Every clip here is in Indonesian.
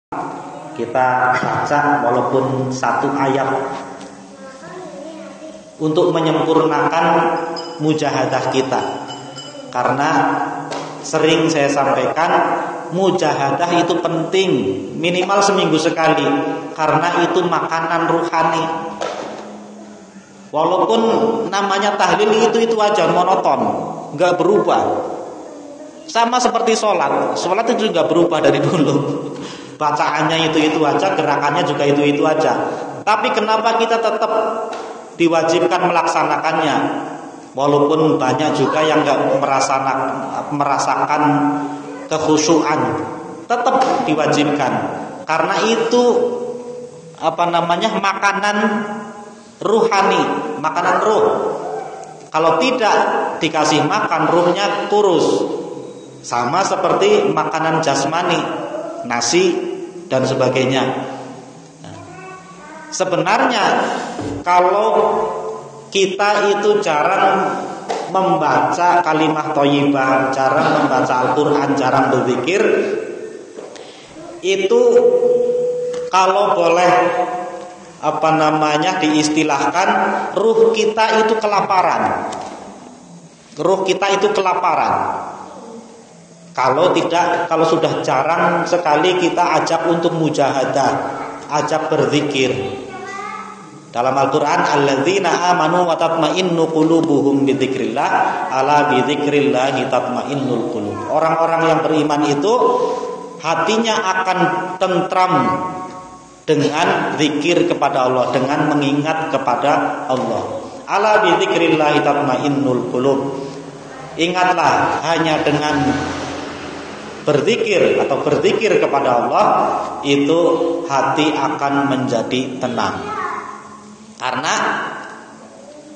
kita baca walaupun satu ayat untuk menyempurnakan mujahadah kita. Karena sering saya sampaikan, mujahadah itu penting, minimal seminggu sekali, karena itu makanan ruhani. Walaupun namanya tahlil itu aja, monoton, nggak berubah. Sama seperti sholat itu juga berubah dari dulu. Bacaannya itu aja, gerakannya juga itu aja. Tapi kenapa kita tetap diwajibkan melaksanakannya? Walaupun banyak juga yang nggak merasakan kekhusyuan, tetap diwajibkan. Karena itu makanan ruhani, makanan ruh. Kalau tidak dikasih makan, ruhnya kurus. Sama seperti makanan jasmani, nasi dan sebagainya. Sebenarnya kalau kita itu jarang membaca kalimah thayyibah, jarang membaca Al-Quran, jarang berzikir, itu kalau boleh diistilahkan, ruh kita itu kelaparan. Ruh kita itu kelaparan. Kalau sudah jarang sekali kita ajak untuk mujahadah, ajak berzikir. Dalam Al-Quran, alladzina amanu wa tatma'innu qulubuhum bidzikrillah, ala bidzikrillah tatma'innul qulub. Orang-orang yang beriman itu hatinya akan tentram dengan zikir kepada Allah, dengan mengingat kepada Allah. Ala bidzikrillah tatma'innul qulub. Ingatlah, hanya dengan berzikir kepada Allah, itu hati akan menjadi tenang. Karena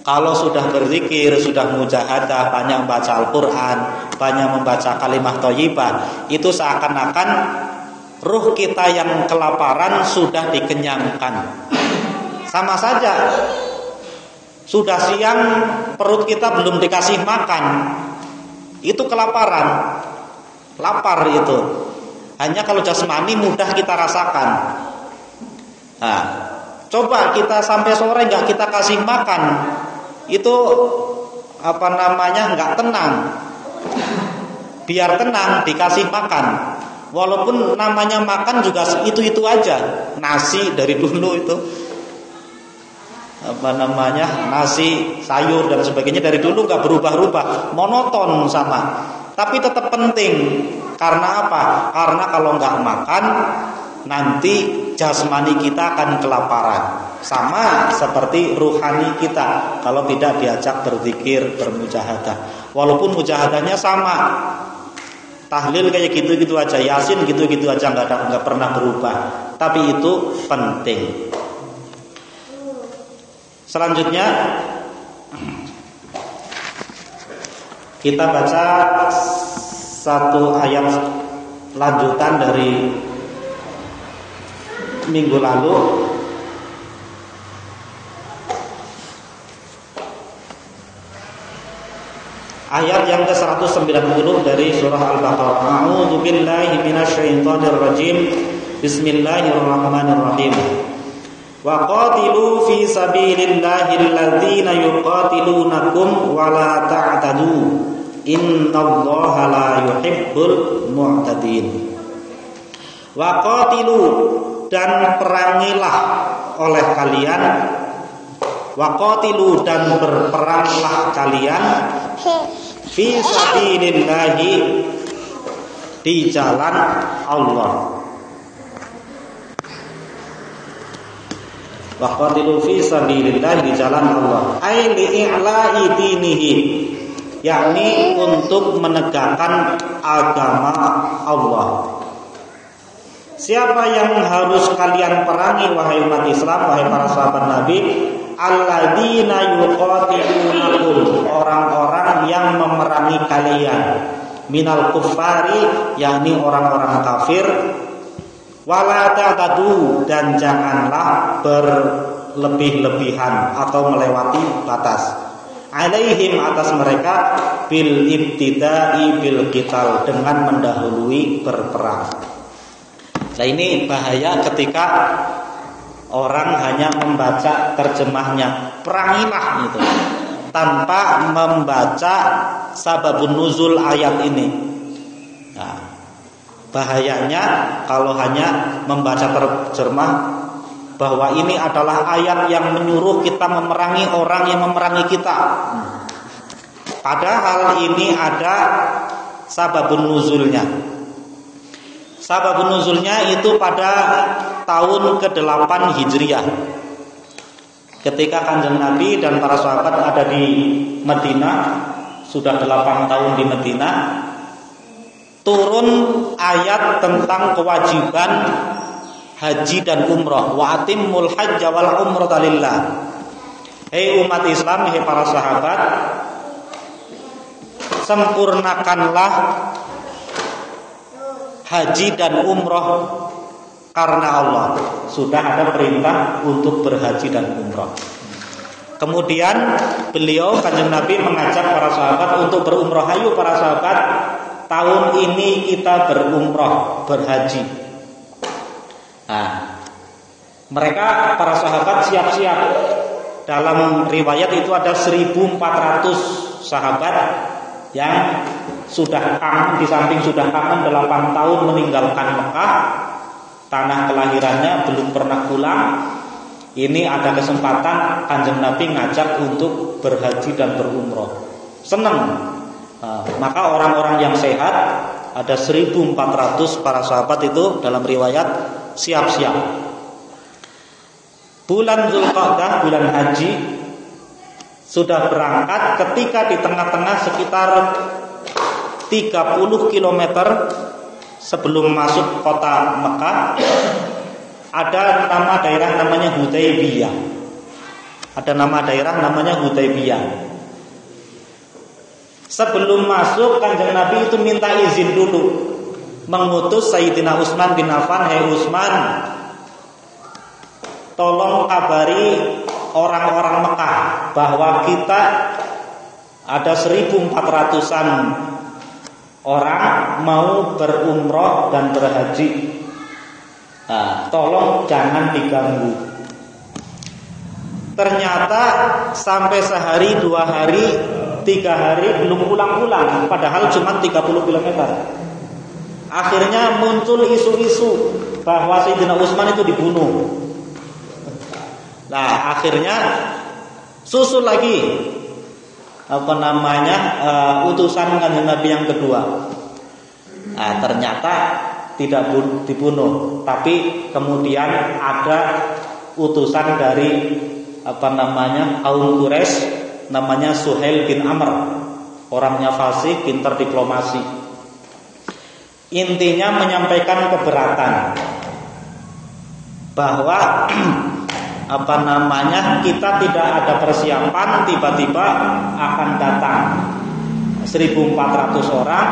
kalau sudah berzikir, sudah mujahadah, banyak membaca Al-Quran, banyak membaca kalimah thayyibah, itu seakan-akan ruh kita yang kelaparan sudah dikenyangkan. Sama saja, sudah siang perut kita belum dikasih makan, itu kelaparan. Lapar itu. Hanya kalau jasmani mudah kita rasakan. Nah, coba kita sampai sore nggak kita kasih makan, itu nggak tenang. Biar tenang dikasih makan. Walaupun namanya makan juga itu aja, nasi dari dulu itu nasi, sayur dan sebagainya dari dulu nggak berubah-ubah, monoton sama. Tapi tetap penting. Karena apa? Karena kalau nggak makan, nanti jasmani kita akan kelaparan. Sama seperti ruhani kita kalau tidak diajak berzikir, bermujahadah. Walaupun mujahadahnya sama, tahlil kayak gitu-gitu aja, yasin gitu-gitu aja, nggak pernah berubah. Tapi itu penting. Selanjutnya kita baca satu ayat lanjutan dari minggu lalu. Ayat yang ke-190 dari surah Al-Baqarah. A'udzu billahi minasyaitonir rajim. Bismillahirrahmanirrahim. Wa qatilu fi sabilillahi alladzina yuqatilunakum wa la ta'tadu. Innallaha la yuhibbul mu'tadin. Wa qatilu, dan perangilah oleh kalian. Wa qatilu, dan berperanglah kalian fi sabilillahi, di jalan Allah. Wa qatilu fi sabilillahi, di jalan Allah. Ai li'i'la'i dinihi, yakni untuk menegakkan agama Allah. Siapa yang harus kalian perangi wahai umat Islam, wahai para sahabat Nabi? Alladzina yuqatilunakum, orang-orang yang memerangi kalian. Minal kuffari, yakni orang-orang kafir. Wala ta'tadu, dan janganlah berlebih-lebihan atau melewati batas. Alaihim, atas mereka, bil ibtida'i bil qital, dengan mendahului berperang. Nah, ini bahaya ketika orang hanya membaca terjemahnya, perangilah gitu, tanpa membaca sababun nuzul ayat ini. Nah, bahayanya kalau hanya membaca terjemah bahwa ini adalah ayat yang menyuruh kita memerangi orang yang memerangi kita. Padahal ini ada sababun nuzulnya. Sababun nuzulnya itu pada tahun ke-8 Hijriah. Ketika Kanjeng Nabi dan para sahabat ada di Madinah, sudah 8 tahun di Madinah, turun ayat tentang kewajiban haji dan umrah. Wa atimmul hajja wal umrata lillah. Hei umat Islam, hei para sahabat, sempurnakanlah haji dan umrah karena Allah. Sudah ada perintah untuk berhaji dan umrah. Kemudian beliau Kanjeng Nabi mengajak para sahabat untuk berumrah. Ayo para sahabat, tahun ini kita berumrah, berhaji. Nah, mereka para sahabat siap-siap. Dalam riwayat itu ada 1.400 sahabat yang sudah kangen, di samping sudah kangen 8 tahun meninggalkan Mekah, tanah kelahirannya, belum pernah pulang. Ini ada kesempatan Kanjeng Nabi ngajak untuk berhaji dan berumrah. Senang. Maka orang-orang yang sehat, ada 1.400 para sahabat itu dalam riwayat siap-siap. Bulan Zulqa'dah, bulan haji, sudah berangkat. Ketika di tengah-tengah sekitar 30 km sebelum masuk kota Mekah, ada nama daerah namanya Hudaybiyah. Ada nama daerah namanya Hudaybiyah. Sebelum masuk, Kanjeng Nabi itu minta izin dulu, mengutus Sayyidina Utsman bin Affan. Hei Utsman, tolong kabari orang-orang Mekah bahwa kita ada 1.400-an orang mau berumrah dan berhaji. Nah, tolong jangan diganggu. Ternyata sampai sehari, 2 hari, 3 hari belum pulang-pulang, padahal cuma 30 km. Akhirnya muncul isu-isu bahwa Sayyidina Utsman itu dibunuh. Nah, akhirnya susul lagi utusan Kanjeng Nabi yang kedua. Nah, ternyata tidak dibunuh, tapi kemudian ada utusan dari kaum Quraisy, namanya Suhail bin Amr, orangnya fasih, pintar diplomasi. Intinya menyampaikan keberatan bahwa kita tidak ada persiapan, tiba-tiba akan datang 1.400 orang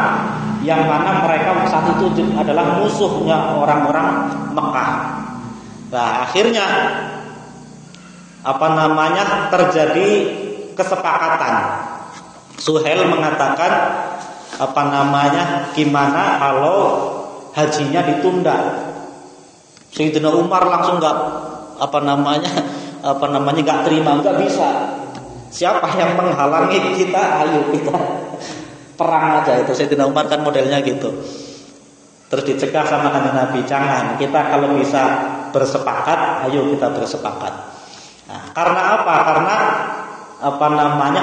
yang mana mereka saat itu adalah musuhnya orang-orang Mekah. Nah, akhirnya terjadi kesepakatan. Suhail mengatakan gimana kalau hajinya ditunda. Sayyidina Umar langsung nggak terima, nggak bisa. Siapa yang menghalangi kita? Ayo kita perang aja. Itu Sayyidina Umar kan modelnya gitu. Terus dicegah sama Kanjeng Nabi, jangan. Kita kalau bisa bersepakat, ayo kita bersepakat. Nah, karena apa? Karena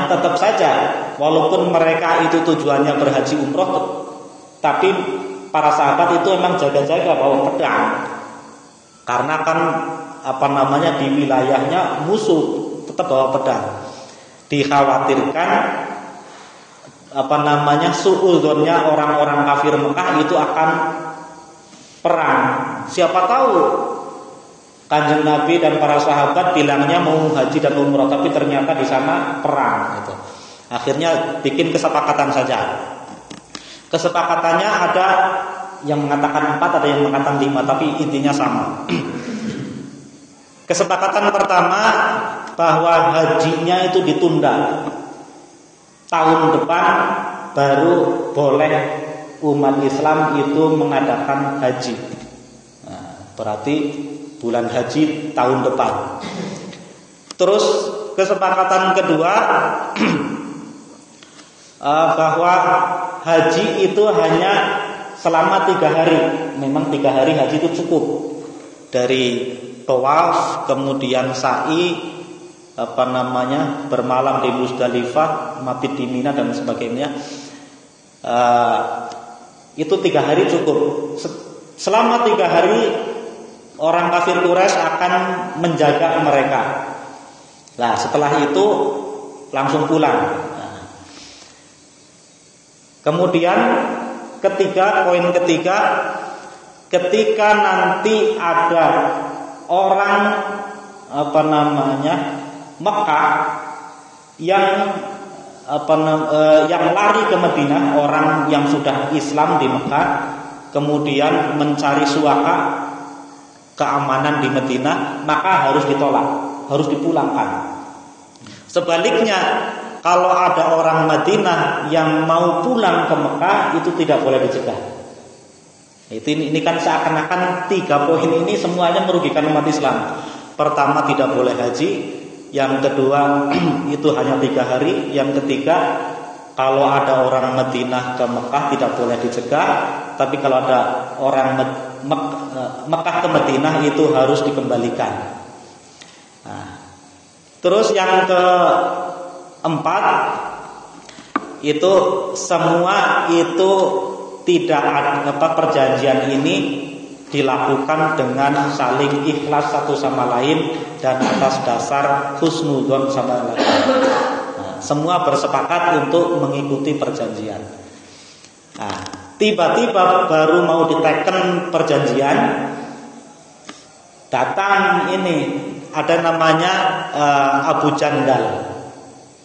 tetap saja walaupun mereka itu tujuannya berhaji umroh, tapi para sahabat itu memang jaga-jaga bawa pedang. Karena kan di wilayahnya musuh, tetap bawa pedang. Dikhawatirkan suudzonnya orang-orang kafir Mekah itu akan perang. Siapa tahu Kanjeng Nabi dan para sahabat bilangnya mau haji dan umrah, tapi ternyata di sana perang gitu. Akhirnya bikin kesepakatan saja. Kesepakatannya ada yang mengatakan 4, ada yang mengatakan 5, tapi intinya sama. Kesepakatan pertama bahwa hajinya itu ditunda. Tahun depan baru boleh umat Islam itu mengadakan haji. Nah, berarti bulan haji tahun depan. Terus kesepakatan kedua bahwa haji itu hanya selama 3 hari. Memang 3 hari haji itu cukup. Dari tawaf, kemudian sa'i, bermalam di Muzdalifah, mabit di Mina dan sebagainya. Itu 3 hari cukup. Selama 3 hari orang kafir Quraisy akan menjaga mereka. Nah, setelah itu langsung pulang. Kemudian poin ketiga, ketika nanti ada orang Mekah yang lari ke Madinah, orang yang sudah Islam di Mekah kemudian mencari suaka keamanan di Madinah, maka harus ditolak, harus dipulangkan. Sebaliknya, kalau ada orang Madinah yang mau pulang ke Mekah, itu tidak boleh dicegah. Ini kan seakan-akan 3 poin ini semuanya merugikan umat Islam. Pertama, tidak boleh haji. Yang kedua, itu hanya 3 hari. Yang ketiga, kalau ada orang Madinah ke Mekah tidak boleh dicegah. Tapi kalau ada orang Mekah ke Madinah itu harus dikembalikan. Nah, terus yang keempat, itu semua itu tidak ada perjanjian ini dilakukan dengan saling ikhlas satu sama lain dan atas dasar husnudzon sama lain. Nah, semua bersepakat untuk mengikuti perjanjian. Nah, tiba-tiba baru mau diteken perjanjian, datang ini ada namanya Abu Jandal.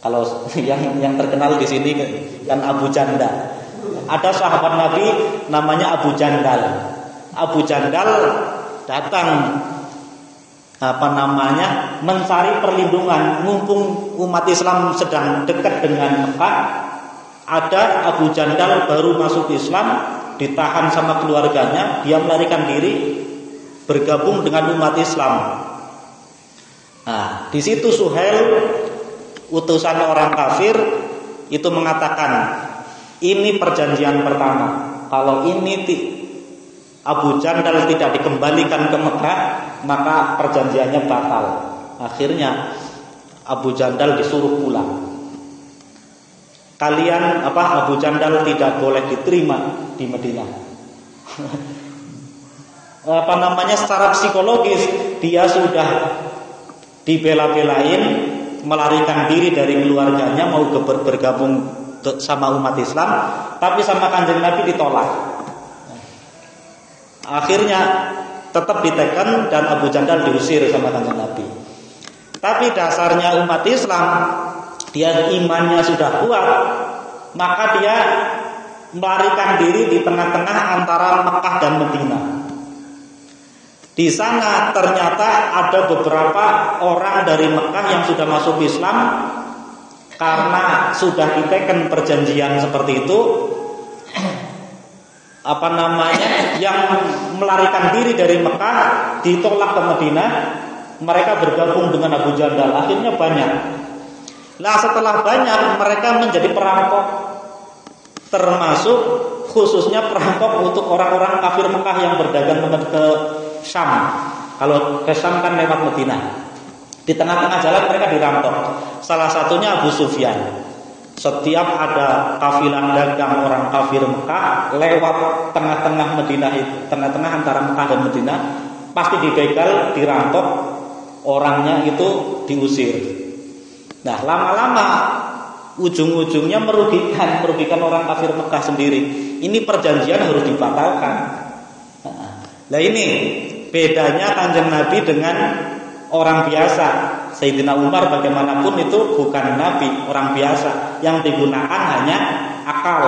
Kalau yang terkenal di sini kan Abu Jandal. Ada sahabat Nabi namanya Abu Jandal. Abu Jandal datang mencari perlindungan, mumpung umat Islam sedang dekat dengan Mekah. Ada Abu Jandal baru masuk Islam, ditahan sama keluarganya, dia melarikan diri bergabung dengan umat Islam. Nah, di situ Suhail, utusan orang kafir, itu mengatakan, ini perjanjian pertama. Kalau ini Abu Jandal tidak dikembalikan ke Mekah, maka perjanjiannya batal. Akhirnya Abu Jandal disuruh pulang. Abu Jandal tidak boleh diterima di Madinah. Secara psikologis dia sudah dibela-belain, melarikan diri dari keluarganya, mau bergabung sama umat Islam, tapi sama Kanjeng Nabi ditolak. Akhirnya tetap diteken dan Abu Jandal diusir sama Kanjeng Nabi. Tapi dasarnya umat Islam, dia imannya sudah kuat, maka dia melarikan diri di tengah-tengah antara Mekah dan Madinah. Di sana ternyata ada beberapa orang dari Mekah yang sudah masuk Islam. Karena sudah diteken perjanjian seperti itu, yang melarikan diri dari Mekah ditolak ke Madinah, mereka bergabung dengan Abu Jandal. Akhirnya banyak. Nah, setelah banyak, mereka menjadi perampok, termasuk khususnya perampok untuk orang-orang kafir Mekah yang berdagang ke Syam. Kalau ke Syam kan lewat Madinah. Di tengah-tengah jalan mereka dirampok. Salah satunya Abu Sufyan. Setiap ada kafilah dagang orang kafir Mekah lewat tengah-tengah Madinah itu, tengah-tengah antara Mekah dan Madinah, pasti dibegal, dirampok, orangnya itu diusir. Nah, lama-lama ujung-ujungnya merugikan orang kafir Mekah sendiri. Ini perjanjian harus dibatalkan. Nah, ini bedanya Kanjeng Nabi dengan orang biasa. Sayyidina Umar bagaimanapun itu bukan nabi, orang biasa. Yang digunakan hanya akal.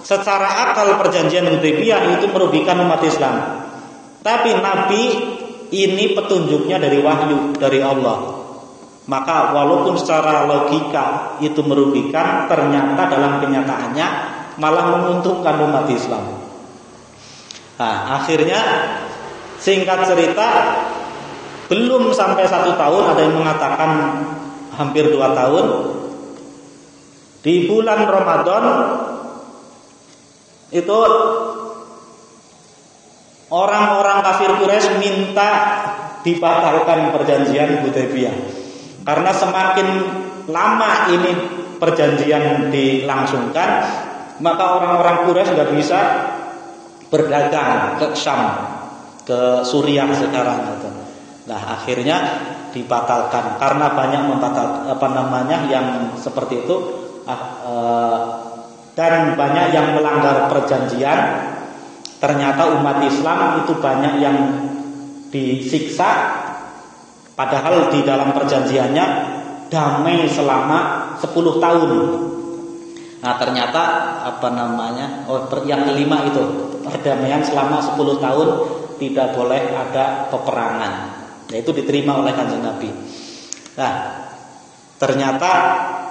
Secara akal perjanjian Hudaybiyah itu merugikan umat Islam. Tapi Nabi ini petunjuknya dari wahyu, dari Allah. Maka walaupun secara logika itu merugikan, ternyata dalam kenyataannya malah menguntungkan umat Islam. Nah, akhirnya Singkat cerita, belum sampai 1 tahun, ada yang mengatakan hampir 2 tahun. Di bulan Ramadan itu orang-orang kafir Quraisy minta dibatalkan perjanjian Hudaybiyah. Karena semakin lama ini perjanjian dilangsungkan, maka orang-orang Quraisy nggak bisa berdagang ke Syam, ke Suriah sekarang gitu. Nah, akhirnya dibatalkan karena banyak yang seperti itu dan banyak yang melanggar perjanjian. Ternyata umat Islam itu banyak yang disiksa, padahal di dalam perjanjiannya damai selama 10 tahun. Nah, ternyata yang kelima itu perdamaian selama 10 tahun, tidak boleh ada peperangan. Nah, itu diterima oleh Kanjeng Nabi. Nah, ternyata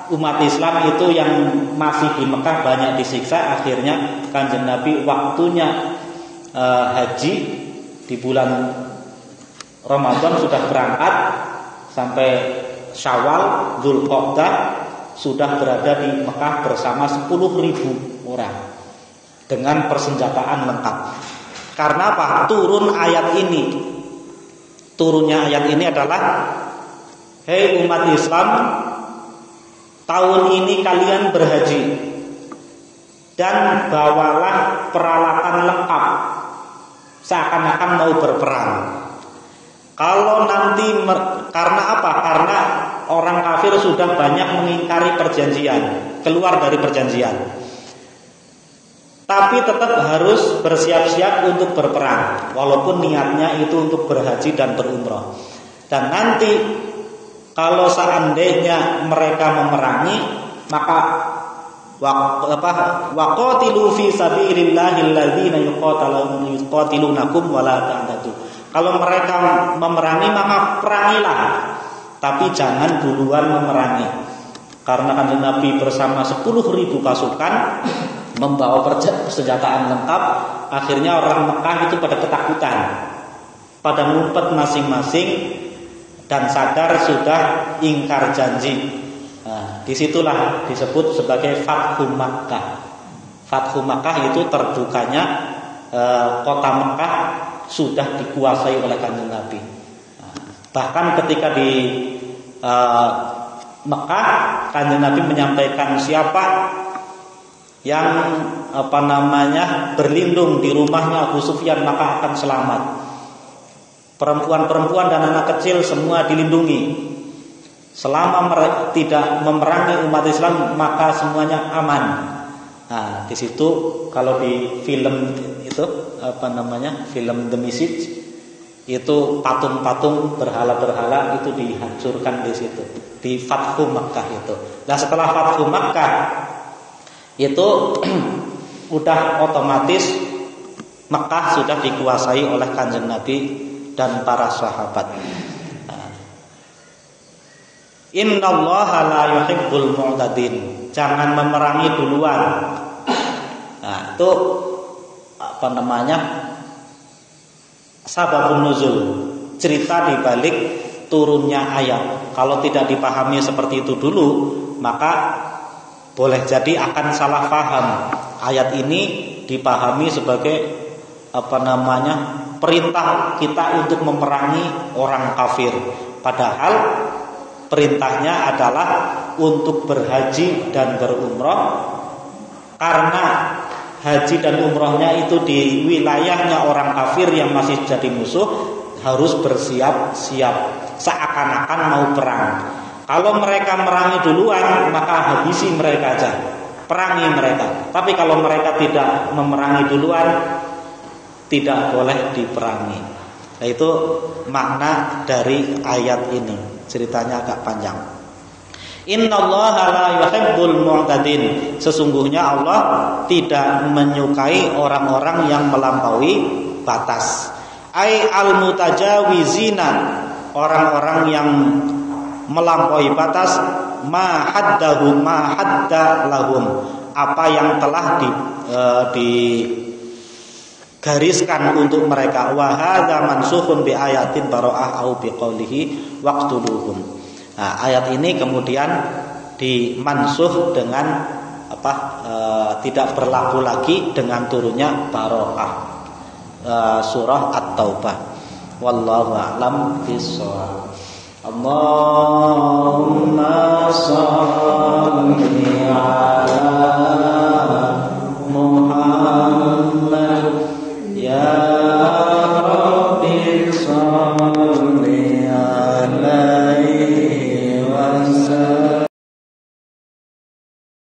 umat Islam itu yang masih di Mekah banyak disiksa. Akhirnya Kanjeng Nabi waktunya haji di bulan Ramadan sudah berangkat, sampai Syawal, Dzulqa'dah sudah berada di Mekah bersama 10.000 orang dengan persenjataan lengkap. Karena apa? Turunnya ayat ini adalah, hei umat Islam, tahun ini kalian berhaji dan bawalah peralatan lengkap seakan-akan mau berperang. Kalau nanti karena apa? Karena orang kafir sudah banyak mengingkari perjanjian, keluar dari perjanjian. Tapi tetap harus bersiap-siap untuk berperang, walaupun niatnya itu untuk berhaji dan berumrah. Dan nanti kalau seandainya mereka memerangi, maka waqatilu fi sabilillahi alladzina yuqatilunakum wa la ta'tadu. Kalau mereka memerangi, maka perangilah, tapi jangan duluan memerangi. Karena Kanjeng Nabi bersama 10.000 pasukan membawa persenjataan lengkap. Akhirnya orang Mekah itu pada ketakutan, pada ngumpet masing-masing dan sadar sudah ingkar janji. Nah, disitulah disebut sebagai Fathu Makkah. Fathu Makkah itu terbukanya kota Mekah sudah dikuasai oleh Kanjeng Nabi. Nah, bahkan ketika di Mekah, Kanjeng Nabi menyampaikan siapa yang berlindung di rumahnya Abu Sufyan maka akan selamat. Perempuan-perempuan dan anak kecil semua dilindungi. Selama mereka tidak memerangi umat Islam maka semuanya aman. Nah, di situ kalau di film itu film The Message itu patung-patung berhala-berhala itu dihancurkan di situ, di Fathu Makkah itu. Nah, setelah Fathu Makkah itu udah otomatis Mekah sudah dikuasai oleh Kanjeng Nabi dan para sahabat. Innallaha la yuhibbul mu'tadin. Jangan memerangi duluan. Nah, itu sababun nuzul, cerita di balik turunnya ayat. Kalau tidak dipahami seperti itu dulu, maka boleh jadi akan salah paham. Ayat ini dipahami sebagai perintah kita untuk memerangi orang kafir. Padahal perintahnya adalah untuk berhaji dan berumrah. Karena haji dan umrahnya itu di wilayahnya orang kafir yang masih jadi musuh, harus bersiap-siap seakan-akan mau perang. Kalau mereka merangi duluan, maka habisi mereka aja, perangi mereka. Tapi kalau mereka tidak memerangi duluan, tidak boleh diperangi. Nah, itu makna dari ayat ini. Ceritanya agak panjang. Innallaha la yuhibbul mu'tadin. Sesungguhnya Allah tidak menyukai orang-orang yang melampaui batas. Ai al-mutajawizina, orang-orang yang melampaui batas, ma hadda lahum, apa yang telah gariskan untuk mereka. Wa hadza mansukhun bi ayatin bara'ah au bi qoulihi waqtuluhum. Nah, ayat ini kemudian dimansuh dengan tidak berlaku lagi dengan turunnya bara'ah, surah At-Taubah. Wallahu a'lam bishawab. Allahumma shalli ala Muhammad ya